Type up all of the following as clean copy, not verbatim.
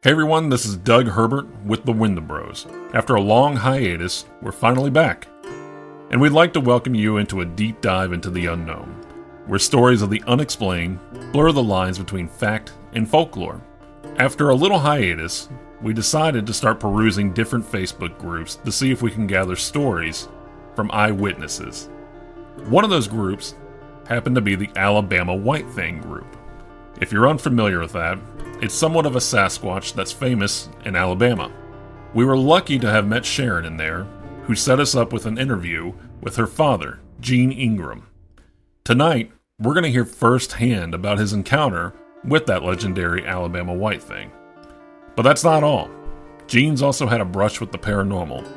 Hey everyone, this is Doug Herbert with the Wendibros. After a long hiatus, we're finally back. And we'd like to welcome you into a deep dive into the unknown, where stories of the unexplained blur the lines between fact and folklore. After a little hiatus, we decided to start perusing different Facebook groups to see if we can gather stories from eyewitnesses. One of those groups happened to be the Alabama White Thang group. If you're unfamiliar with that, it's somewhat of a Sasquatch that's famous in Alabama. We were lucky to have met Sharon in there, who set us up with an interview with her father, Gene Ingram. Tonight, we're going to hear firsthand about his encounter with that legendary Alabama White Thang. But that's not all. Gene's also had a brush with the paranormal,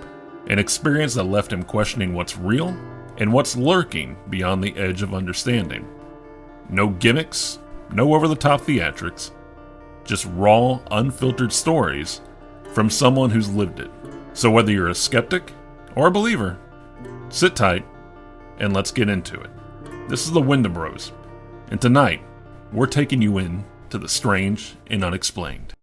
an experience that left him questioning what's real and what's lurking beyond the edge of understanding. No gimmicks, no over-the-top theatrics, just raw, unfiltered stories from someone who's lived it. So whether you're a skeptic or a believer, sit tight and let's get into it. This is the Wendibros, and tonight we're taking you in to the strange and unexplained.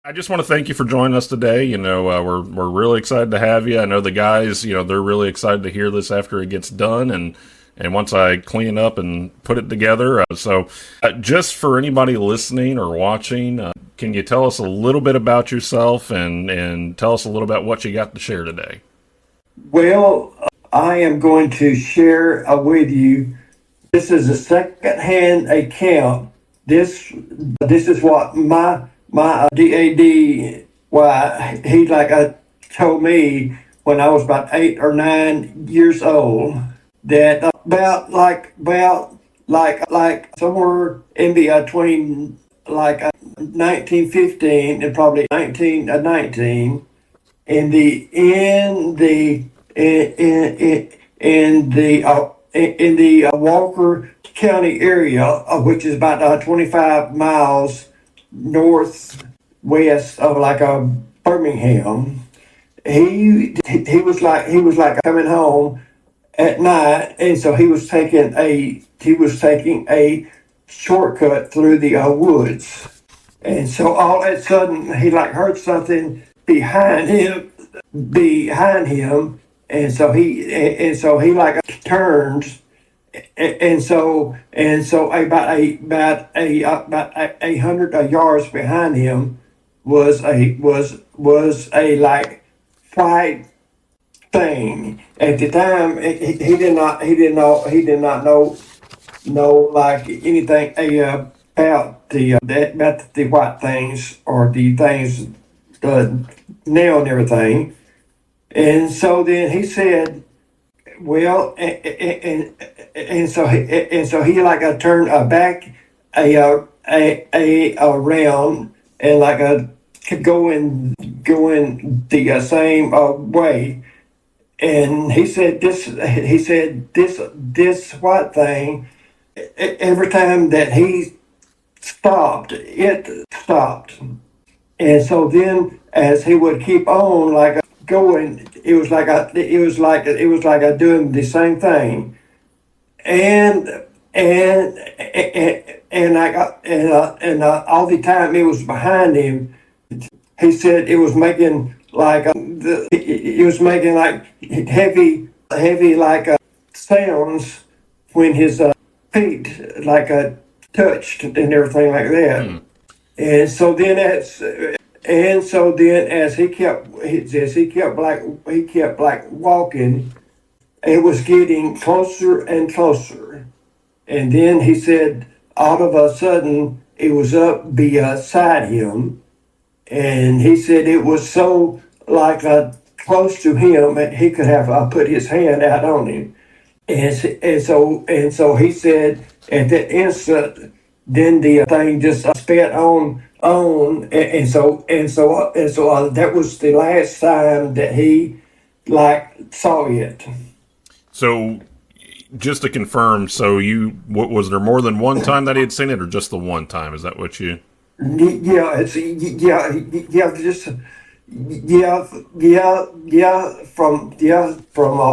I just want to thank you for joining us today. We're really excited to have you. I know the guys, they're really excited to hear this after it gets done and once I clean up and put it together. So just for anybody listening or watching, can you tell us a little bit about yourself and tell us a little about what you got to share today? Well, I am going to share with you. This is a second-hand account. This is what my dad, he told me when I was about 8 or 9 years old that about somewhere in between 1915 and probably 1919 in the Walker County area, which is about 25 miles northwest of Birmingham. He was coming home at night, and so he was taking a shortcut through the woods, and so all of a sudden he heard something behind him, and so he turns. And so about 100 yards behind him was a white thing. At the time, he did not know anything about the white things or the things, the nail and everything. And so then he said, well, and so he turned back around and going the same way. And he said this white thing, every time that he stopped, it stopped. And so then as he would keep on going, it was like doing the same thing, and all the time it was behind him. He said it was making heavy sounds when his feet touched and everything like that. And so then as he kept walking, it was getting closer and closer. And then he said all of a sudden it was up beside him, and he said it was so close to him, and he could have put his hand out on him. And so he said at that instant, then the thing just sped on, and so that was the last time that he saw it. So, just to confirm, so was there more than one time that he had seen it, or just the one time? Is that what you? Yeah, From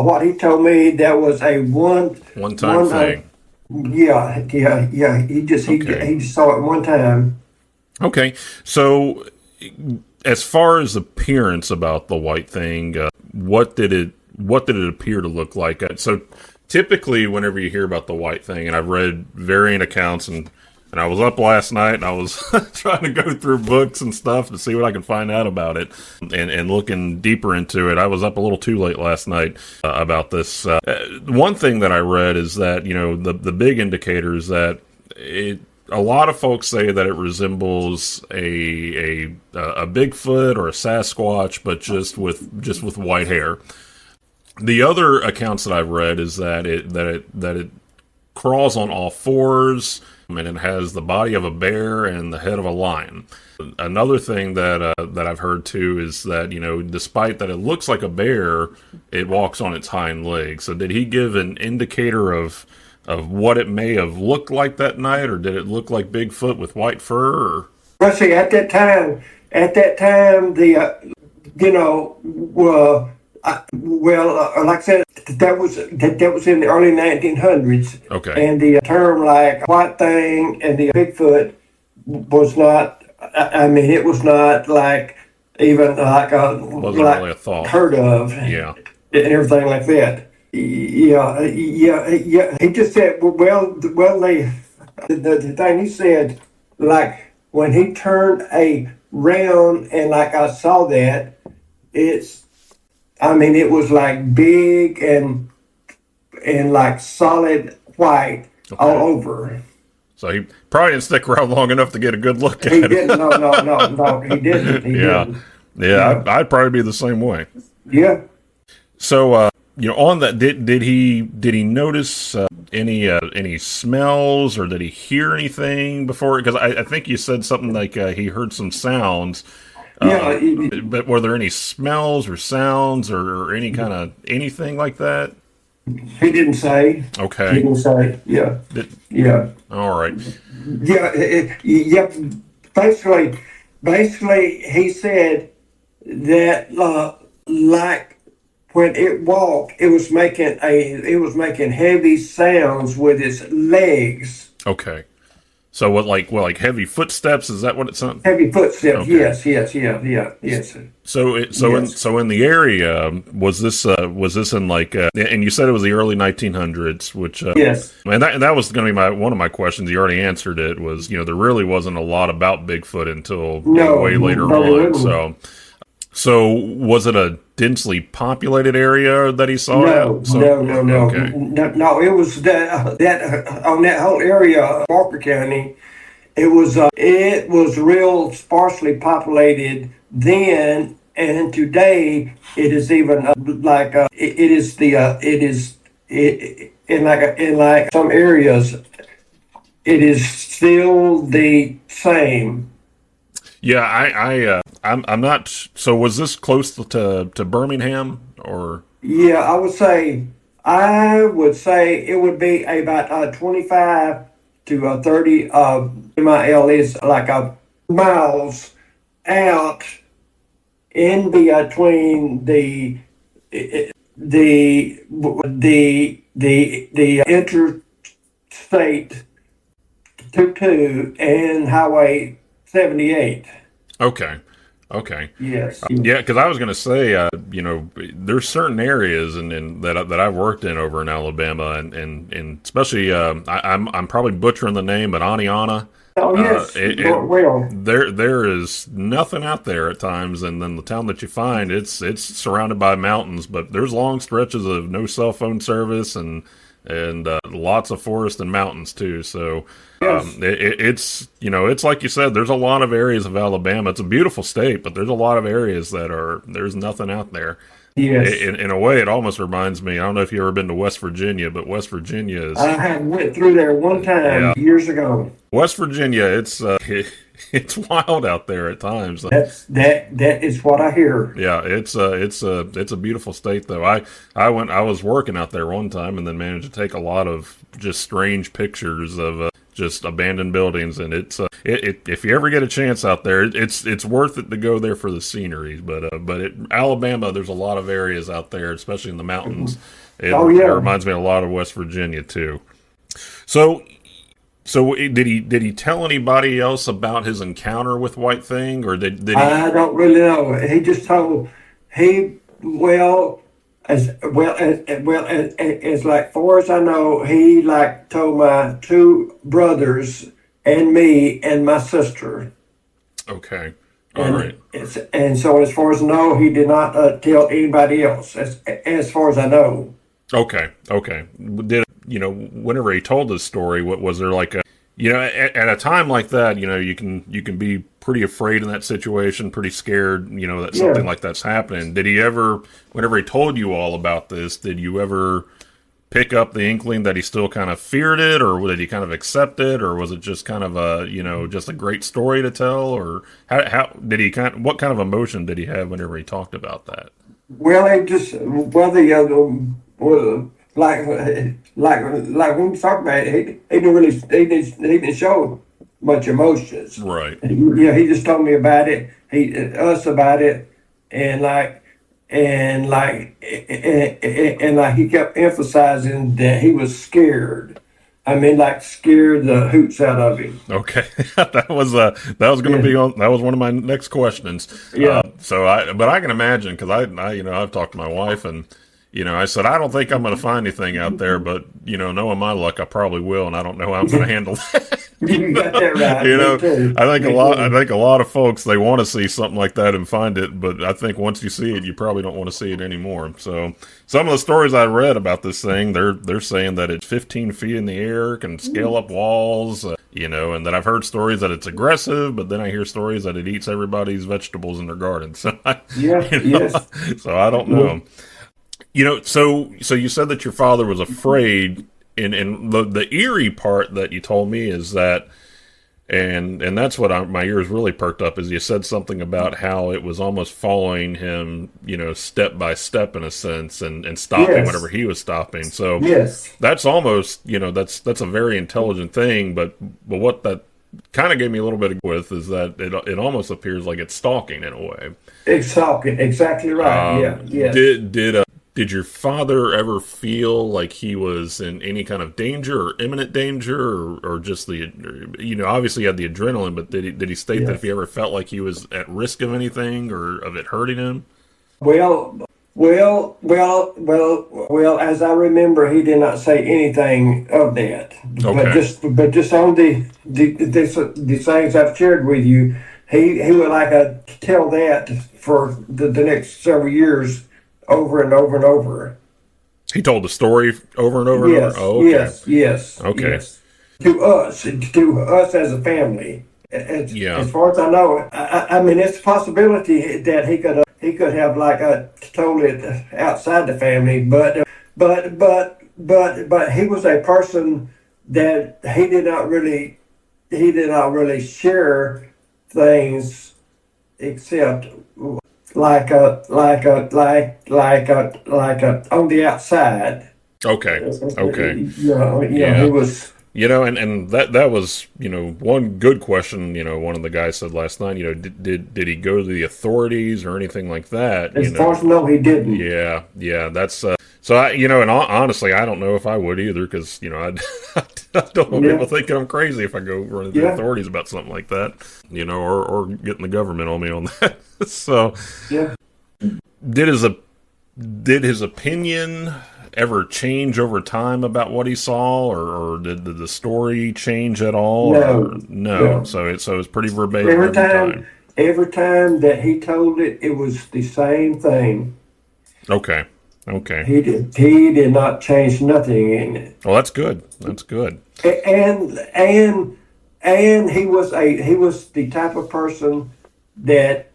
what he told me, that was a one time thing. Yeah. He just saw it one time. Okay, so as far as appearance about the White Thing, what did it appear to look like? So typically, whenever you hear about the White Thing, and I've read varying accounts, and I was up last night, and I was trying to go through books and stuff to see what I could find out about it, and looking deeper into it. I was up a little too late last night about this. One thing that I read is that, the big indicators that a lot of folks say that it resembles a Bigfoot or a Sasquatch, but just with white hair. The other accounts that I've read is that it crawls on all fours, and it has the body of a bear and the head of a lion. Another thing that I've heard too is that, despite that it looks like a bear, it walks on its hind legs. So did he give an indicator of what it may have looked like that night, or did it look like Bigfoot with white fur? Or? Well, see, at that time, the like I said, that was in the early 1900s. Okay. And the term like White Thing and the Bigfoot was not. I mean, it was not like even wasn't really a thought heard of. Yeah. And everything like that. Yeah. He just said, the thing he said, like when he turned around and I saw that, it was like big and like solid white all over. So he probably didn't stick around long enough to get a good look at it. He didn't. No, he didn't. Yeah. I'd probably be the same way. Yeah. So, on that, did he notice any smells, or did he hear anything before? Because I think you said something like he heard some sounds. But were there any smells or sounds or any kind of anything like that? He didn't say. Okay. He didn't say. Yeah. Yeah. All right. Yeah. Basically, he said that like when it walked, it was making heavy sounds with its legs. Okay. So what, like heavy footsteps? Is that what it sounds? Heavy footsteps. Okay. Yes. So in the area, was this in and you said it was the early 1900s, which yes, and that was going to be one of my questions. You already answered it. Was there really wasn't a lot about Bigfoot until way later on. So was it a densely populated area that he saw? No. Okay. No. It was that on that whole area of Walker County. It was real sparsely populated then, and today it is even in some areas it is still the same. Yeah, I'm not. So was this close to Birmingham, or? Yeah, I would say it would be about 25 to 30 mile is miles out in between the interstate 22 and Highway 78. Okay. Yes. Yeah, because I was going to say, there's certain areas that I've worked in over in Alabama, and especially I'm probably butchering the name, but Aniana. Oh yes. There is nothing out there at times, and then the town that you find, it's surrounded by mountains, but there's long stretches of no cell phone service and lots of forest and mountains too. So yes. It's like you said, there's a lot of areas of Alabama. It's a beautiful state, but there's a lot of areas there's nothing out there. Yes. In a way, it almost reminds me. I don't know if you've ever been to West Virginia, but West Virginia is, I had went through there one time yeah, years ago. West Virginia. It's it's wild out there at times. That is what I hear. Yeah, it's a beautiful state though. I was working out there one time and then managed to take a lot of just strange pictures of just abandoned buildings, and if you ever get a chance out there, it's worth it to go there for the scenery. But Alabama, there's a lot of areas out there, especially in the mountains. It reminds me a lot of West Virginia too. So did he tell anybody else about his encounter with White Thing, or did he? I don't really know. He just told he as like far as I know, he like told my two brothers and me and my sister. Okay, all right. And so as far as I know, he did not tell anybody else. As far as I know. Okay. Did whenever he told his story, what was there like a at a time like that, you can be pretty afraid in that situation, pretty scared, that something like that's happening. Did he ever, whenever he told you all about this, did you ever pick up the inkling that he still kind of feared it, or did he kind of accept it, or was it just kind of just a great story to tell, or how did he what kind of emotion did he have whenever he talked about that? Well, it just like when we talked about it, he didn't show much emotions. Right. He just told me about it. Us about it, and he kept emphasizing that he was scared. I mean, like scared the hoots out of him. Okay, that was going to be on. That was one of my next questions. Yeah. But I can imagine, because I've talked to my wife, and I said I don't think I'm going to find anything out there, but knowing my luck, I probably will, and I don't know how I'm going to handle that. You got that right. I think a lot of folks, they want to see something like that and find it, but I think once you see it, you probably don't want to see it anymore. So some of the stories I read about this thing, they're saying that it's 15 feet in the air, can scale up walls, and that I've heard stories that it's aggressive, but then I hear stories that it eats everybody's vegetables in their garden. So yes. So I don't know. So you said that your father was afraid. And the eerie part that you told me is that, and that's what my ears really perked up, is you said something about how it was almost following him, step by step in a sense, and stopping whenever he was stopping. So that's almost, that's a very intelligent thing. But what that kind of gave me a little bit of with is that it almost appears like it's stalking in a way. It's stalking, exactly right. Did your father ever feel like he was in any kind of danger or imminent danger, or just obviously he had the adrenaline, but did he state that if he ever felt like he was at risk of anything or of it hurting him? Well, as I remember, he did not say anything of that. Okay. But just on the things I've shared with you, he would like tell that for the next several years, over and over and over. He told the story over and over and over? Oh, okay. Yes. Okay. Yes. To us as a family. As far as I know, I mean, it's a possibility that he could have told it outside the family, but he was a person that he did not really share things except like on the outside. Okay. He was. And that was, one good question, one of the guys said last night, did he go to the authorities or anything like that? As far as I know, he didn't. Yeah, that's, so and honestly, I don't know if I would either, because, I don't want people thinking I'm crazy if I go running to the authorities about something like that, or getting the government on me on that. So, did his opinion ever change over time about what he saw, or did the story change at all? No. So it's pretty verbatim every time. Every time that he told it, it was the same thing. Okay. He did not change nothing in it. Well, that's good. And he was the type of person that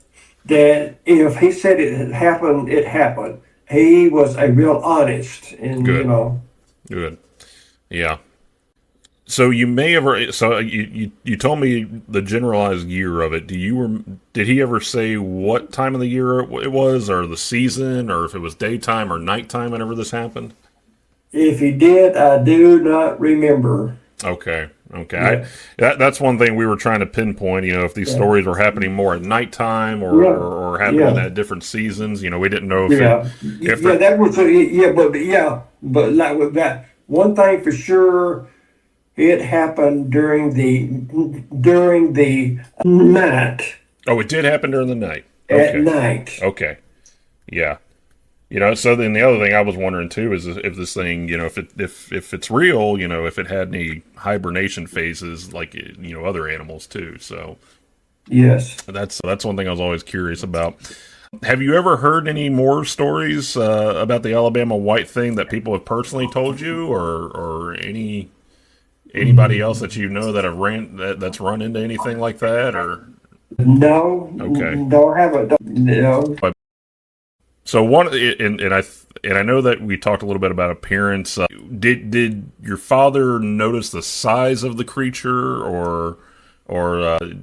if he said it had happened, it happened. he was a real honest, and Good. Good. Yeah. So you may have. So you told me the generalized year of it. Did he ever say what time of the year it was, or the season, or if it was daytime or nighttime whenever this happened? if he did, I do not remember. Okay. Okay. Yeah, That's one thing we were trying to pinpoint. If these yeah, stories were happening more at nighttime yeah, or happening yeah. at different seasons. We didn't know Yeah, if yeah, they're that was yeah, but like with that, one thing for sure, it happened during the night oh, it did happen during the night. at Okay. night. Okay. Yeah. So then the other thing I was wondering too is if this thing, if it's real, if it had any hibernation phases like other animals too. So Yes. that's one thing I was always curious about. Have you ever heard any more stories about the Alabama White Thing that people have personally told you, or anybody else that that have that's run into anything like that, or No, okay? don't have it. No. So and I know that we talked a little bit about appearance. Did your father notice the size of the creature, or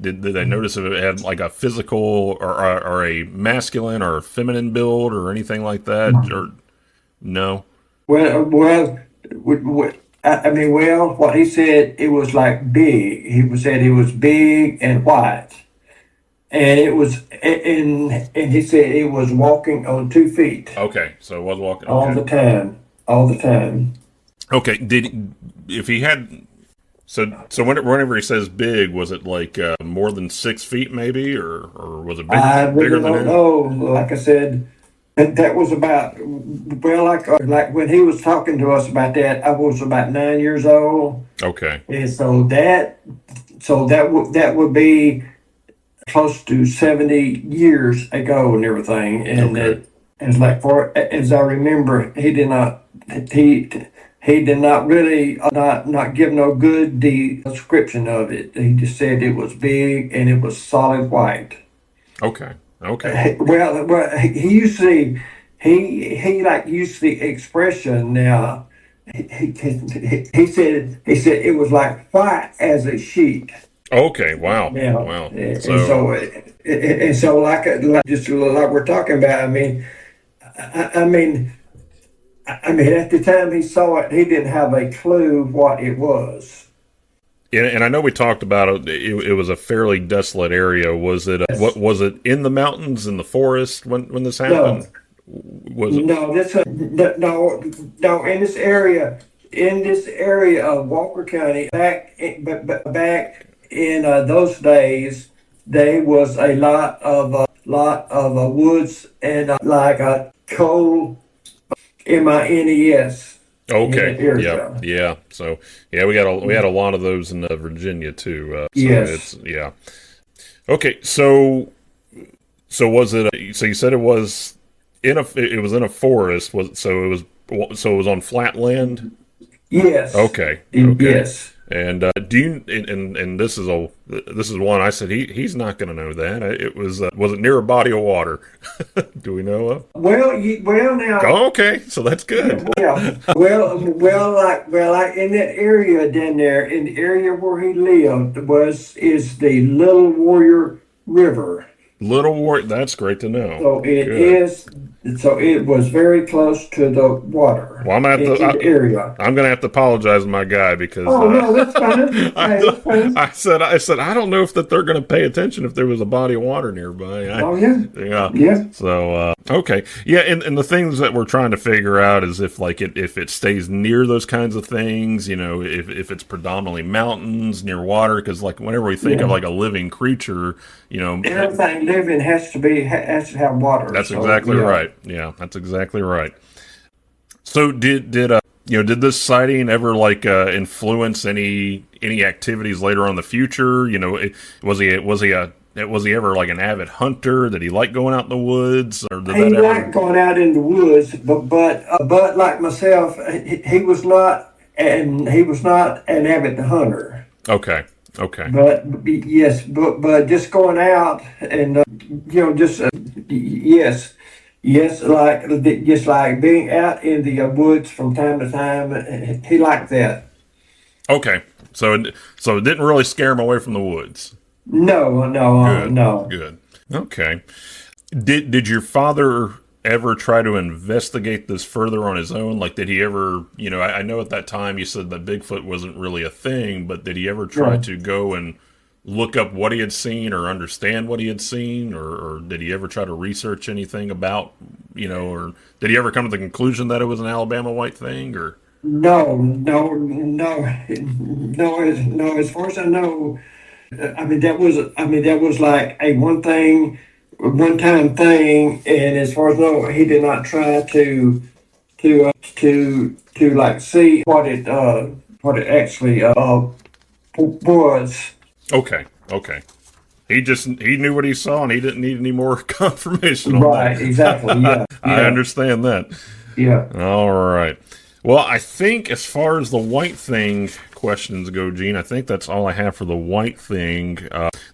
did they notice if it had like a physical or a masculine or a feminine build or anything like that? Or no? I mean, well, what he said, it was like big. Said it was big and white. And he said it was walking on 2 feet Okay, so it was walking. all Okay, the time, all the time. okay. If he had whenever he says big, was it like more than 6 feet maybe, or was it I bigger really than don't that? know. Like I said, that was about, well, like when he was talking to us about that, I was about 9 years old, Okay, and that would be close to 70 years ago and everything. And okay, as like for as I remember, he he did not really not give no good description of it. He just said it was big and it was solid white. okay, okay. He usually he like used the expression now. He said it was like white as a sheet. Okay, wow, Now, wow. So, and so like just like we're talking about. I mean, at the time he saw it, he didn't have a clue what it was. and I know we talked about it. It was a fairly desolate area. Was it? What Yes. was it in the mountains, in the forest when this No, happened? Was it? no, no. In this area of Walker County, back in those days, there was a lot of woods and like a coal mines in Okay. that Yep. area. Yeah. So yeah, we had a lot of those in Virginia too. So Yes. it's yeah. Okay. So was it? So you said it was it was in a forest. So it was on flat land. Yes. Okay. Okay. Yes. And do you and this is one I said he's not going to know that. It was it near a body of water? Do we know of? Well, now, Oh, okay, so that's good. yeah. Like in that area down there, in the area where he lived, is the Little Warrior River. Little War. That's great to know. So it Good. is. So it was very close to the water Well, in the area. I'm gonna have to apologize to my guy because Oh no, that's fine. Hey, that's fine. I said I don't know if that they're gonna pay attention if there was a body of water nearby. Oh yeah, Yeah. yeah. So okay, yeah, and the things that we're trying to figure out is if if it stays near those kinds of things, if it's predominantly mountains near water, because like whenever we think of Yeah. like a living creature, Everything living has to have water. that's So exactly yeah. right. Yeah, that's exactly right. So did this sighting ever like influence any activities later on in the future? Was he ever like an avid hunter? Did he like going out in the woods, or did He that ever? liked going out in the woods, but like myself, he was not, and he was not an avid hunter. Okay, okay, But yes, but just going out and just yes, Yes, just like being out in the woods from time to time. He liked that. Okay, so it didn't really scare him away from the woods. No, no, Good, no. good. Okay. Did your father ever try to investigate this further on his own? Like, did he ever, I know at that time you said that Bigfoot wasn't really a thing, but did he ever try No. to go and look up what he had seen or understand what he had seen, or did he ever try to research anything about, or did he ever come to the conclusion that it was an Alabama White Thing, or? No, no, no, no, no. As far as I know, that was like a one time thing. And as far as I know, he did not try to like see what it actually was. Okay, okay. He knew what he saw and he didn't need any more confirmation on Right, exactly. that. Yeah, I yeah, understand that. yeah. All right. Well, I think as far as the white thing questions go, Gene, I think that's all I have for the white thing.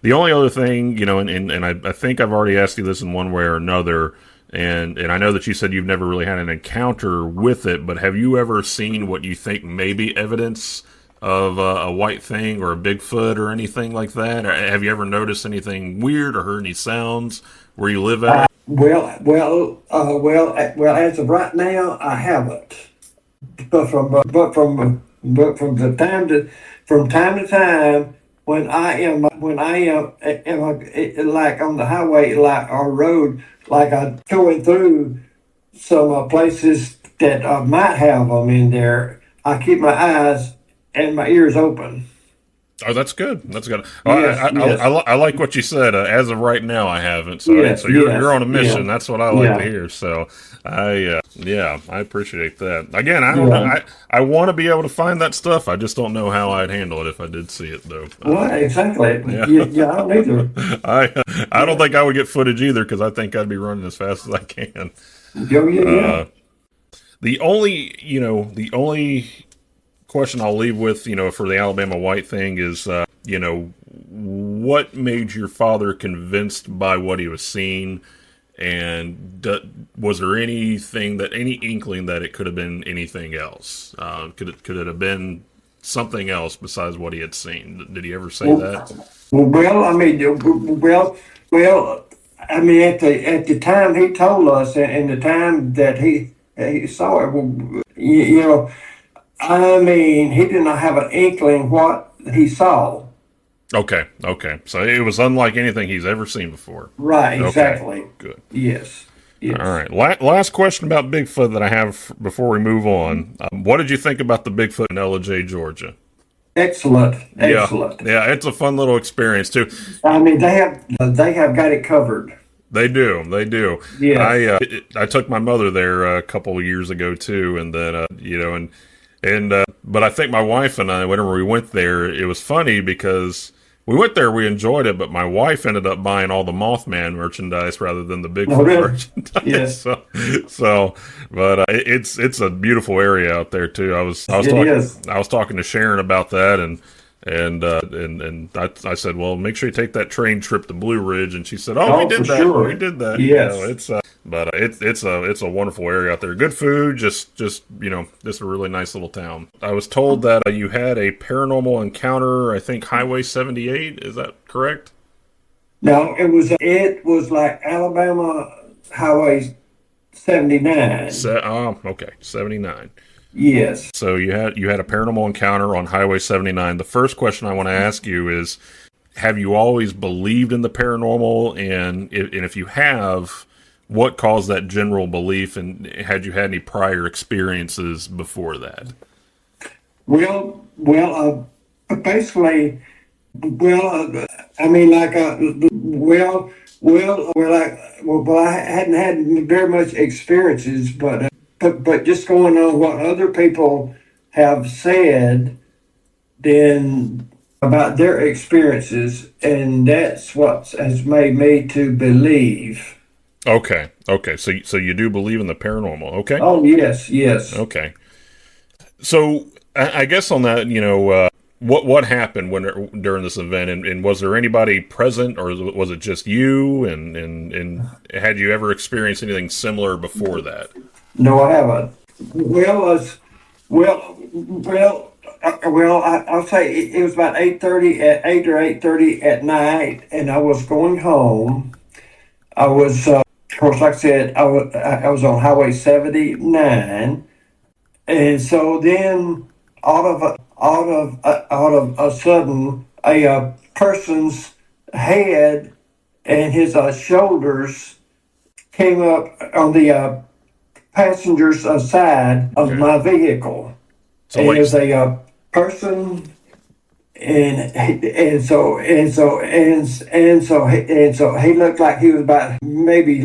The only other thing, and I think I've already asked you this in one way or another, and I know that you said you've never really had an encounter with it, but have you ever seen what you think may be evidence of a white thing or a Bigfoot or anything like that? Or have you ever noticed anything weird or heard any sounds where you live at? Well. As of right now, I haven't. But from the from time to time, when I am like on the highway, like our road, like I'm going through some places that might have them in there, I keep my eyes and my ears open. Oh, that's good. That's good. Oh, Yes, yes, I like what you said. As of right now, I haven't. yes, So you're yes, on a mission. yeah, That's what I like to yeah, hear. So I appreciate that. Again, I don't know. yeah. I want to be able to find that stuff. I just don't know how I'd handle it if I did see it, though. Well, exactly. Yeah, Yeah, yeah, I don't either. I don't Yeah. think I would get footage either because I think I'd be running as fast as I can. Oh, yeah, yeah. Uh, the only question I'll leave with, for the Alabama White Thing is, what made your father convinced by what he was seeing, and was there any inkling that it could have been anything else? Could it have been something else besides what he had seen? Did he ever say Well, that? well, I mean, well, I mean, at the time he told us, and the time that he saw it, well, I mean, he did not have an inkling what he saw. Okay, okay. So it was unlike anything he's ever seen before. Right, Okay, exactly. good. Yes, All yes. right. Last question about Bigfoot that I have before we move on. What did you think about the Bigfoot in LJ, Georgia? Excellent, Yeah, excellent. yeah. It's a fun little experience too. I mean, they have got it covered. They do, they do. Yes. I took my mother there a couple of years ago too, and then but I think my wife and I, whenever we went there, it was funny because we went there, we enjoyed it, but my wife ended up buying all the Mothman merchandise rather than the Oh, Bigfoot really? merchandise. Yes, But it's a beautiful area out there too. it is. I was talking to Sharon about that, and I said, well, make sure you take that train trip to Blue Ridge, and she said, oh, we Oh, for did that, we sure. did that. Yes. It's a wonderful area out there. Good food, just a really nice little town. I was told that you had a paranormal encounter. I think Highway 78. Is that correct? No, it was like Alabama Highway 79. Okay, 79. Yes. So you had a paranormal encounter on Highway 79. The first question I want to ask you is, have you always believed in the paranormal? And if you have, what caused that general belief? And had you had any prior experiences before that? Basically, I mean, like, I hadn't had very much experiences, but just going on what other people have said, then about their experiences, and that's what has made me to believe. Okay, okay. So you do believe in the paranormal? Okay, Oh, yes, yes. okay. So I guess on that, What happened during this event, and was there anybody present, or was it just you? And had you ever experienced anything similar before that? No, I haven't. Well, I'll say it was about 8:30 at 8 or 8:30 at night, and I was going home. I was, of course, like I said, I was on Highway 79, and so then out of a sudden, a person's head and his shoulders came up on the passenger's side of my vehicle. So And like, it was a person, and so he looked like he was about maybe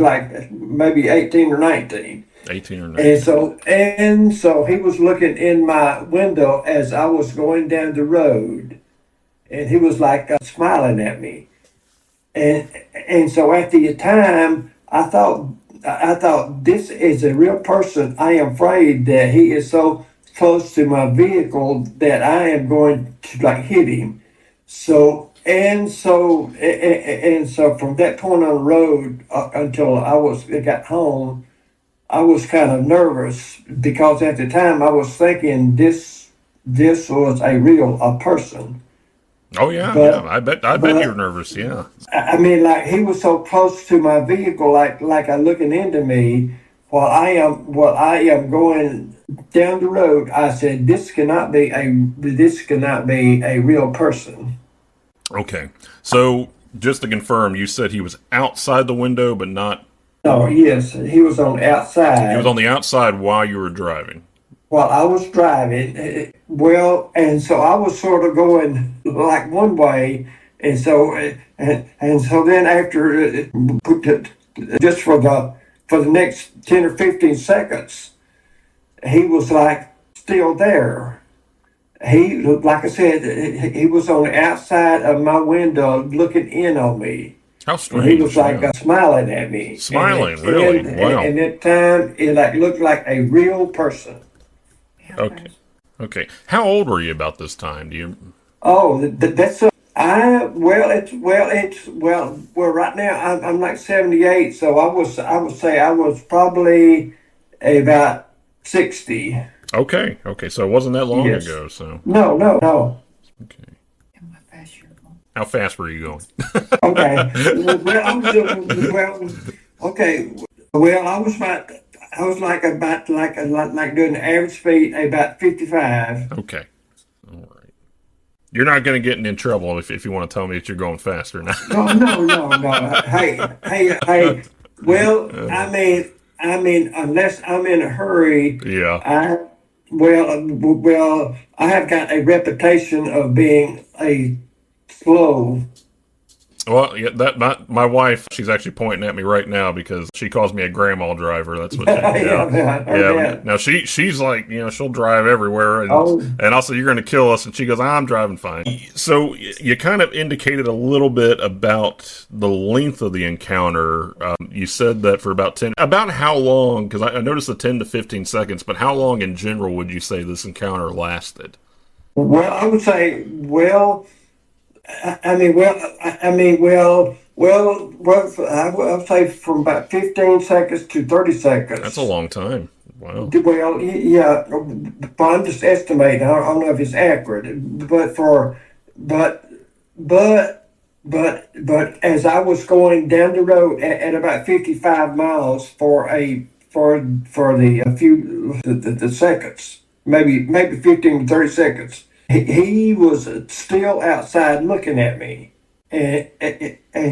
18 or 19. 18 or And 19. so he was looking in my window as I was going down the road, and he was like smiling at me. And so at the time, I thought this is a real person. I am afraid that he is so close to my vehicle that I am going to like hit him. So from that point on the road until I got home, I was kind of nervous because at the time I was thinking this was a person. Oh yeah, yeah. But I bet you're but nervous. Yeah. I mean, like he was so close to my vehicle, like looking into me while I am going down the road. I said, this cannot be a real person. Okay. So just to confirm, you said he was outside the window, but not. No, yes, he was on He was on outside the outside while you were driving. while I was driving. Well, and so I was sort of going like one way, and so then after just for the next 10 or 15 seconds, he was like still there. He, like I said, he was on the outside of my window looking in on me. How And he was strange. like Yeah. smiling at me. Smiling, really? Wow. And at time, it like looked like a real person. Okay. Okay. How old were you about this time? Do you? Oh, that's well, right now I'm like 78, so I would say I was probably about 60. Okay. Okay. So it wasn't that long Yes. ago. So No, no, no. okay. How fast were you going? Okay. Well, okay. Well, I was like doing the average speed about 55. Okay. All right. You're not going to get in trouble if you want to tell me that you're going faster now. No, no, no, no. Hey. Well, I mean, unless I'm in a hurry, Yeah. I have got a reputation of being a slow. Well, yeah, that my wife, she's actually pointing at me right now because she calls me a grandma driver. That's what she, Yeah, yeah, I heard yeah. that. Now she's like, she'll drive everywhere, Oh, and also you're going to kill us, and she goes, I'm driving fine. So you kind of indicated a little bit about the length of the encounter. You said that for about how long? Because I noticed the 10 to 15 seconds, but how long in general would you say this encounter lasted? well, I would say, I would say from about 15 seconds to 30 That's a seconds. long time. Wow. Well, yeah, but I'm just estimating. I don't know if it's accurate, but, but as I was going down the road at about 55 miles for the a few the seconds, maybe 15 to 30 seconds, he was still outside looking at me, and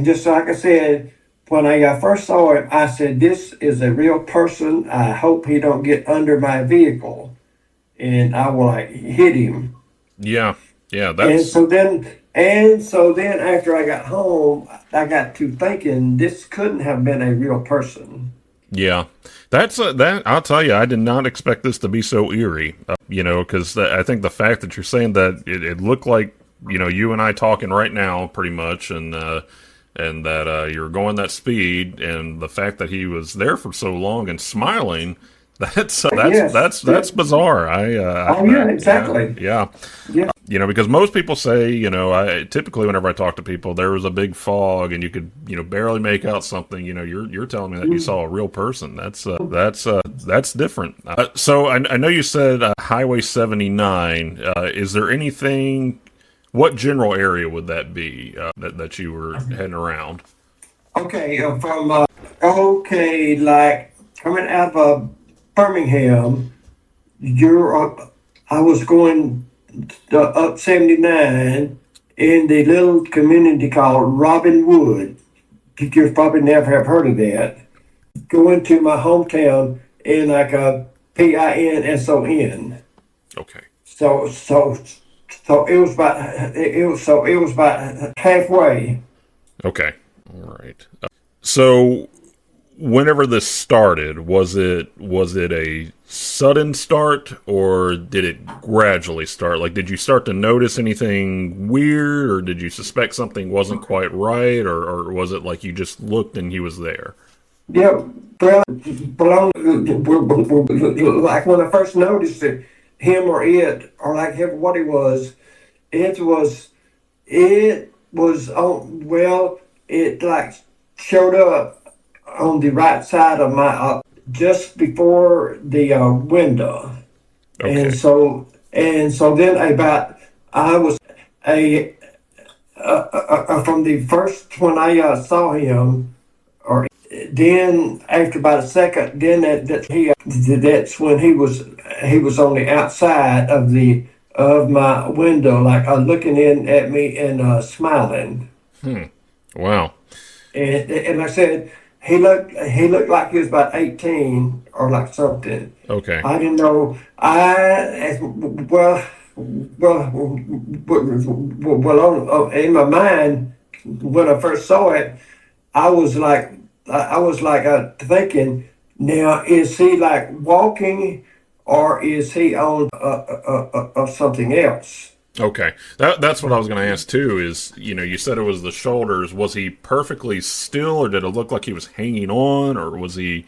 just like I said. When I first saw him, I said, "This is a real person. I hope he don't get under my vehicle, and I will like hit him." Yeah. Yeah. And That's. so then after I got home, I got to thinking this couldn't have been a real person. Yeah, that. I'll tell you, I did not expect this to be so eerie. Because I think the fact that you're saying that it looked like you and I talking right now, pretty much, and that you're going that speed, and the fact that he was there for so long and smiling, That's bizarre. Exactly. Yeah. Yeah. Because most people say, I typically whenever I talk to people, there was a big fog and you could, barely make out something. You're telling me that you saw a real person. That's different. So I know you said Highway 79. Is there anything? What general area would that be that you were heading around? Okay, like coming out of Birmingham, I was going up 79 in the little community called Robin Wood. You probably never have heard of that. Going to my hometown in like a PINSON. Okay. So it was about halfway. Okay. All right. So whenever this started, was it a sudden start or did it gradually start? Like, did you start to notice anything weird, or did you suspect something wasn't quite right, or was it like you just looked and he was there? Yeah, well, like when I first noticed it, him or it, or like him, what it was, it was, it was on, well, it like showed up on the right side of my, just before the window. Okay. And so then about, I was a, from the first, when I saw him, or then after about a second, then that's when he was on the outside of my window, like looking in at me and smiling. Wow. And like I said, he looked like he was about 18 or like something. Okay. I didn't know. In my mind, when I first saw it, I was like, thinking, now is he like walking, or is he on something else? Okay. That's what I was going to ask too. Is you said it was the shoulders. Was he perfectly still, or did it look like he was hanging on, or was he?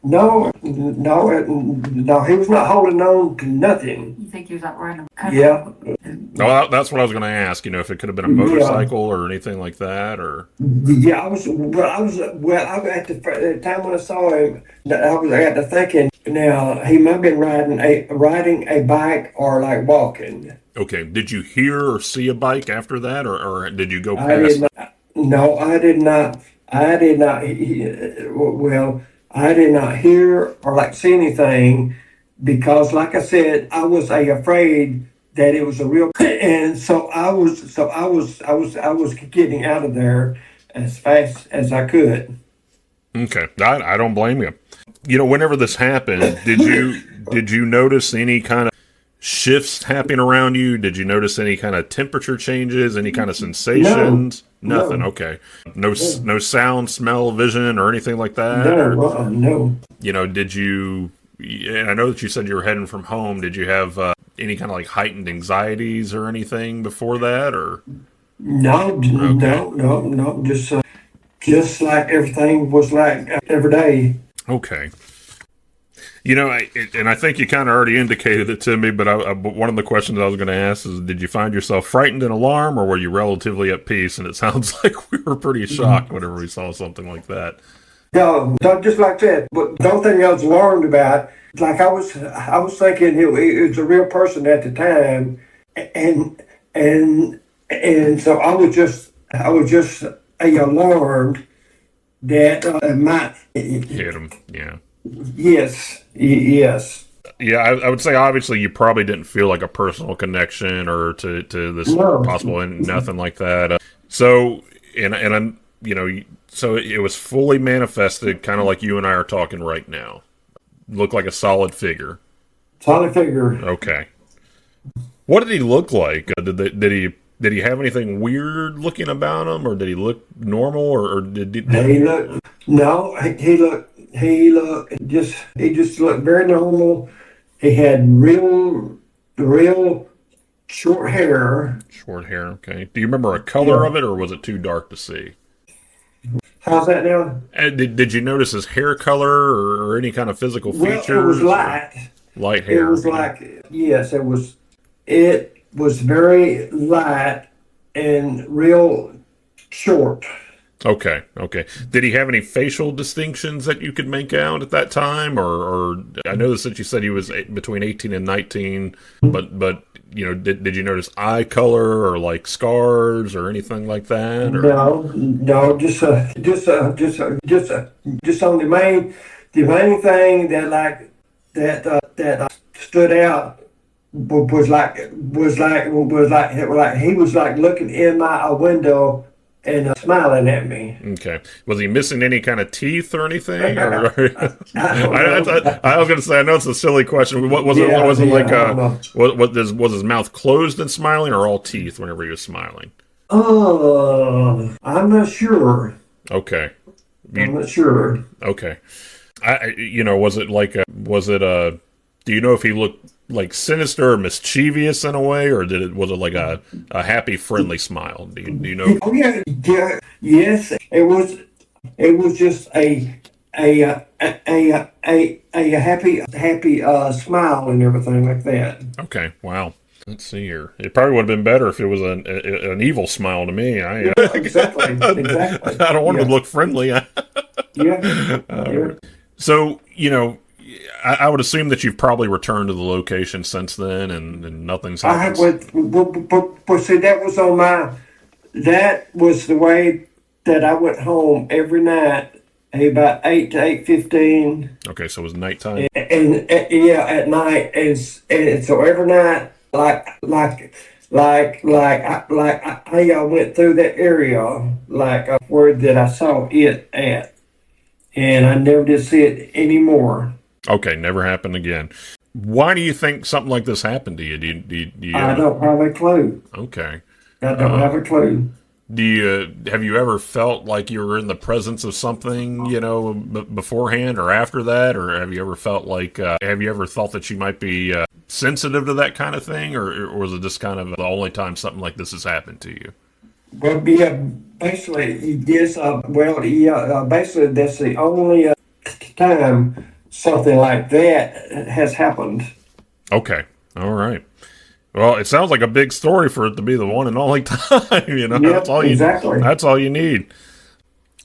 No, no, he was not holding on to nothing. You think he was like random? Yeah, No, that's what I was going to ask. If it could have been a yeah, motorcycle or anything like that, or. yeah. At the time when I saw him, I got to thinking. Now he might have been riding a bike or like walking. Okay. Did you hear or see a bike after that, or did you go I did past? not. No, I did not. I did not. Well, I did not hear or like see anything because, like I said, I was afraid that it was a real, and so I was getting out of there as fast as I could. Okay. I don't blame you. Whenever this happened, did you notice any kind of shifts happening around you? Did you notice any kind of temperature changes, any kind of sensations? No, Nothing. no, Okay. No no, sound, smell, vision, or anything like that? Or, no. did you, and I know that you said you were heading from home, did you have any kind of like heightened anxieties or anything before that, or? No, Okay. no. Just like everything was like every day. Okay. And I think you kind of already indicated it to me, but one of the questions I was going to ask is, did you find yourself frightened and alarmed, or were you relatively at peace? And it sounds like we were pretty shocked whenever we saw something like that. No, not just like that. But the only thing I was alarmed about, like I was thinking it was a real person at the time, and so I was just alarmed that might. Hit him, yeah. Yes. Yeah, I would say obviously you probably didn't feel like a personal connection or to this No. possible and nothing like that. So and I'm so it was fully manifested, kind of like you and I are talking right now. Looked like a solid figure. Solid figure. Okay. What did he look like? Did he have anything weird looking about him, or did he look normal, or did He looked. No, he just looked very normal. He had real short hair. short hair? Okay. Do you remember a color Yeah. of it, or was it too dark to see? How's that now? And did you notice his hair color or any kind of physical Well, features? it was light. Light It hair. was like, yes, it was. It was very light and real short. Okay, okay. Did he have any facial distinctions that you could make out at that time, or I noticed that you said he was between 18 and 19, but you know, did you notice eye color or like scars or anything like that? Or No, just on the main thing that stood out was like he was like looking in my window and smiling at me. okay, was he missing any kind of teeth or anything? Or I don't know. I was going to say, I know it's a silly question. What was it? Yeah, Was it yeah, like I don't know. was his mouth closed and smiling, or all teeth whenever he was smiling? I'm not sure. Okay, I'm not sure. okay. You know, was it like do you know if he looked like sinister or mischievous in a way, or was it like a happy, friendly smile? Do you know? Oh yeah, yeah, yes. It was just a happy smile and everything like that. Okay, wow. Let's see here. It probably would have been better if it was an evil smile to me. Yeah, exactly, exactly. I don't want him Yeah, to look friendly. yeah, yeah. So, you know, I would assume that you've probably returned to the location since then, and nothing's I happened. but see, that was the way that I went home every night, about 8 to 8:15. Okay, so it was nighttime. And yeah, at night, and so every night, I went through that area, where that I saw it at, and I never did see it anymore. Okay, never happened again. Why do you think something like this happened to you? Do you I don't have a clue. okay. I don't have a clue. Have you ever felt like you were in the presence of something, you know, beforehand or after that, or have you ever felt like have you ever thought that you might be sensitive to that kind of thing, or was it just kind of the only time something like this has happened to you? Well, yeah, basically, yes. Basically, that's the only time something like that has happened. Okay, all right. Well, it sounds like a big story for it to be the one and only time. You know, Yep, exactly. That's all you need.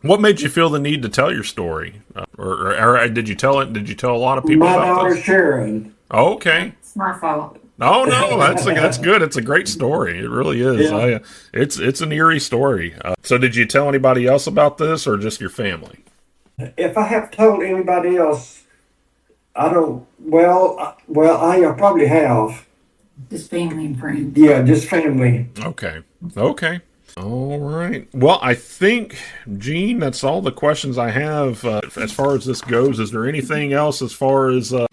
What made you feel the need to tell your story, or did you tell it? Did you tell a lot of people My about daughter this? Sharon. Oh, okay. It's my fault. Oh no, that's good. It's a great story. It really is. Yeah. It's an eerie story. So, did you tell anybody else about this, or just your family? If I have told anybody else, I don't. I probably have. Just family and friends. Yeah, just family. Okay. Okay. All right. Well, I think, Gene, that's all the questions I have as far as this goes. Is there anything else as far as that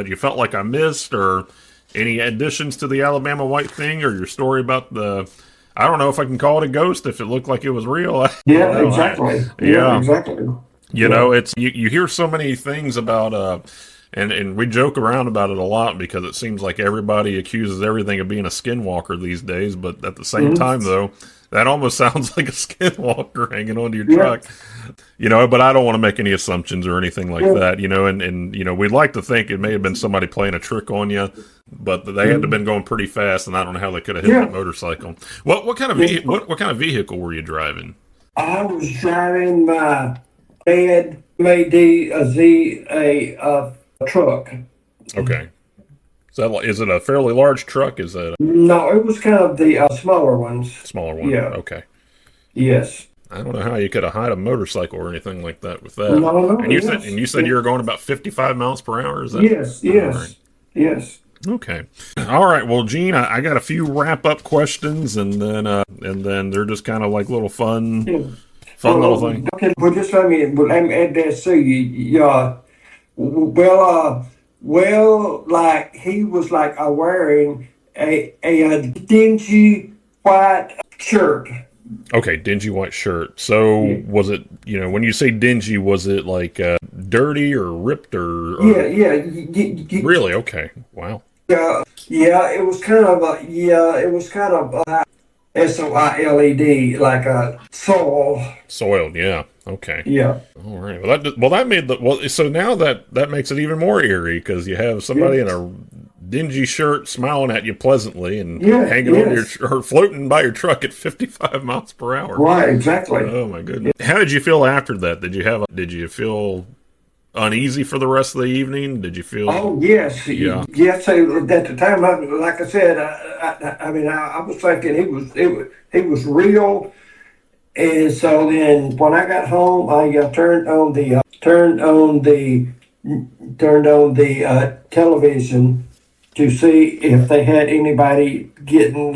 you felt like I missed, or any additions to the Alabama White Thing, or your story about the? I don't know if I can call it a ghost if it looked like it was real. I Yeah, don't know. exactly. Yeah. Exactly. You know, it's you hear so many things about and we joke around about it a lot because it seems like everybody accuses everything of being a skinwalker these days, but at the same time though, that almost sounds like a skinwalker hanging onto your truck. You know, but I don't want to make any assumptions or anything like that, you know, and you know, we'd like to think it may have been somebody playing a trick on you, but they had to have been going pretty fast, and I don't know how they could have hit that motorcycle. What kind of what kind of vehicle were you driving? I was driving my dad made a truck. Okay. Is it a fairly large truck? Is that a No, it was kind of the smaller ones. smaller one? Yeah. Okay. Yes. I don't know how you could have hide a motorcycle or anything like that with that. No, And you yes. said you were going about 55 miles per hour. Is that? Yes, yes, All right. yes. Okay. All right. Well, Gene, I got a few wrap up questions, and then they're just kind of like little fun little thing. Okay, well, just let me add that to you. Yeah. Like he was like wearing a dingy white shirt. Okay, dingy white shirt. So was it, you know, when you say dingy, was it like dirty or ripped or really? Okay, wow. Yeah, it was kind of SOILED, like a soil. Soiled, yeah. Okay. Yeah. All right. That made so now that makes it even more eerie because you have somebody in Yes. a dingy shirt smiling at you pleasantly and Yes. hanging on to Yes. or floating by your truck at 55 miles per hour. Right. Exactly. Oh my goodness. How did you feel after that? Did you feel uneasy for the rest of the evening? Did you feel? Oh yes, Yeah. yes. At the time, like I said, I mean, I was thinking he was real. And so then, when I got home, I turned on the television to see if they had anybody getting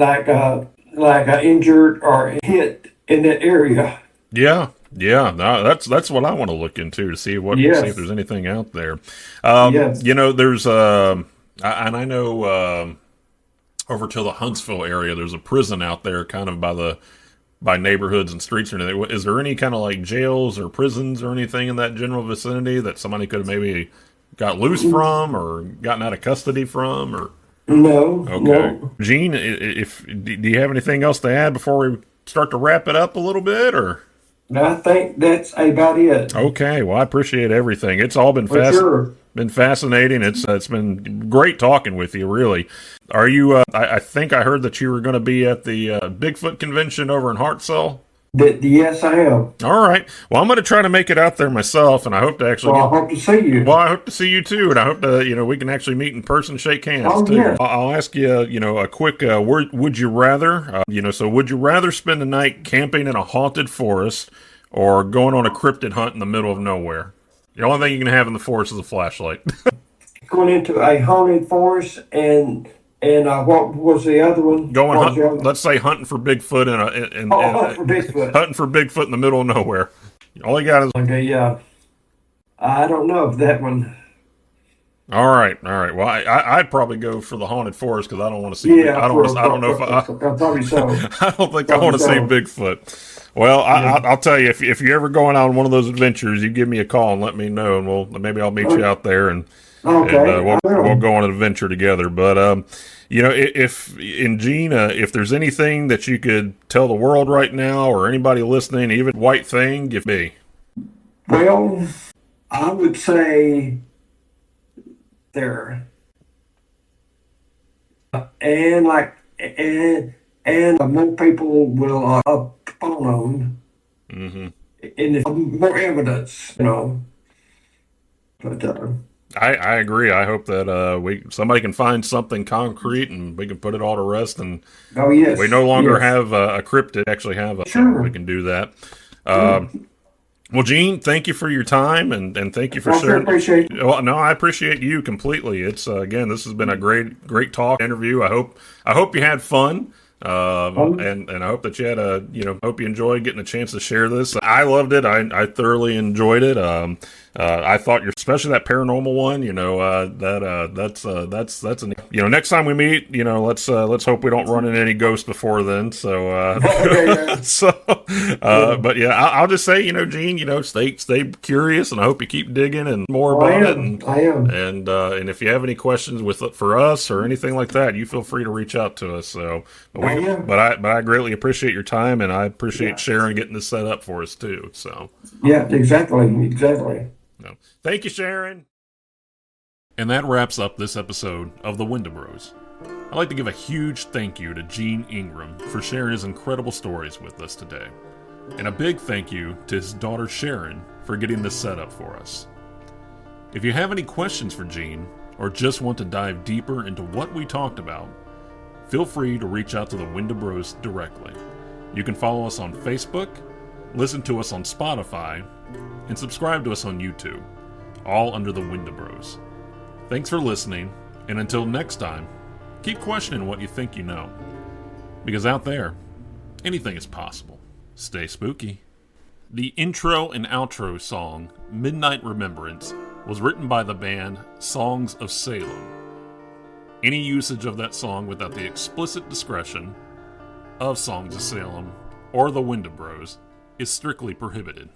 injured or hit in that area. Yeah, yeah, no, that's what I want to look into to see if Yes, there's anything out there. yes. There's and I know over to the Huntsville area, there's a prison out there, kind of by neighborhoods and streets or anything. Is there any kind of like jails or prisons or anything in that general vicinity that somebody could have maybe got loose from or gotten out of custody from? Or No, okay, no. Gene, if do you have anything else to add before we start to wrap it up a little bit, or? I think that's about it. Okay, well, I appreciate everything. It's all For sure. been fascinating. It's been great talking with you. Really, are you? I think I heard that you were going to be at the Bigfoot convention over in Hartselle. Yes, I am. All right. Well, I'm going to try to make it out there myself, and I hope to actually Well, I get. hope to see you. Well, I hope to see you too, and I hope to we can actually meet in person, shake hands Oh, too. yeah. I'll ask you a quick would you rather? So would you rather spend the night camping in a haunted forest or going on a cryptid hunt in the middle of nowhere? The only thing you can have in the forest is a flashlight. Going into a haunted forest and what was the other one? Going What was the other hunt. one? Let's say hunting for Bigfoot Oh, for Bigfoot. hunting for Bigfoot in the middle of nowhere. All you got is. Okay, yeah. I don't know if that one. All right, all right. Well, I'd probably go for the haunted forest because I don't want to see. Yeah, I don't. I don't know if probably so. I don't think I want to see Probably Bigfoot. Well, I'll tell you if you're ever going on one of those adventures, you give me a call and let me know, and maybe I'll meet you out there and Okay, we'll go on an adventure together. But if in Gina, if there's anything that you could tell the world right now or anybody listening, even White Thang, give me. Well, I would say there, and and more people will up on them, Mm-hmm. and there's more evidence, But I agree. I hope that somebody can find something concrete and we can put it all to rest. And oh yes, we no longer yes. have a cryptid. Actually, Sure. we can do that. Well, Gene, thank you for your time and thank you for I sure sharing. appreciate it. Well, no, I appreciate you completely. It's again, this has been a great talk interview. I hope you had fun. And I hope that you had hope you enjoyed getting a chance to share this. I loved it. I thoroughly enjoyed it. I thought especially that paranormal one, that's an, next time we meet, let's hope we don't run into any ghosts before then. So, Okay, yeah. but yeah, I'll just say, Gene, stay curious and I hope you keep digging and more about it. And, I am. And if you have any questions for us or anything like that, you feel free to reach out to us. So, but I greatly appreciate your time and I appreciate Sharon getting this set up for us too. So, Yeah, exactly. no. Thank you, Sharon. And that wraps up this episode of the Wendibros. I'd like to give a huge thank you to Gene Ingram for sharing his incredible stories with us today. And a big thank you to his daughter Sharon for getting this set up for us. If you have any questions for Gene, or just want to dive deeper into what we talked about, feel free to reach out to the Wendibros directly. You can follow us on Facebook, listen to us on Spotify, and subscribe to us on YouTube, all under the Wendibros. Thanks for listening, and until next time, keep questioning what you think you know. Because out there, anything is possible. Stay spooky. The intro and outro song, Midnight Remembrance, was written by the band Songs of Salem. Any usage of that song without the explicit discretion of Songs of Salem or the Wendibros is strictly prohibited.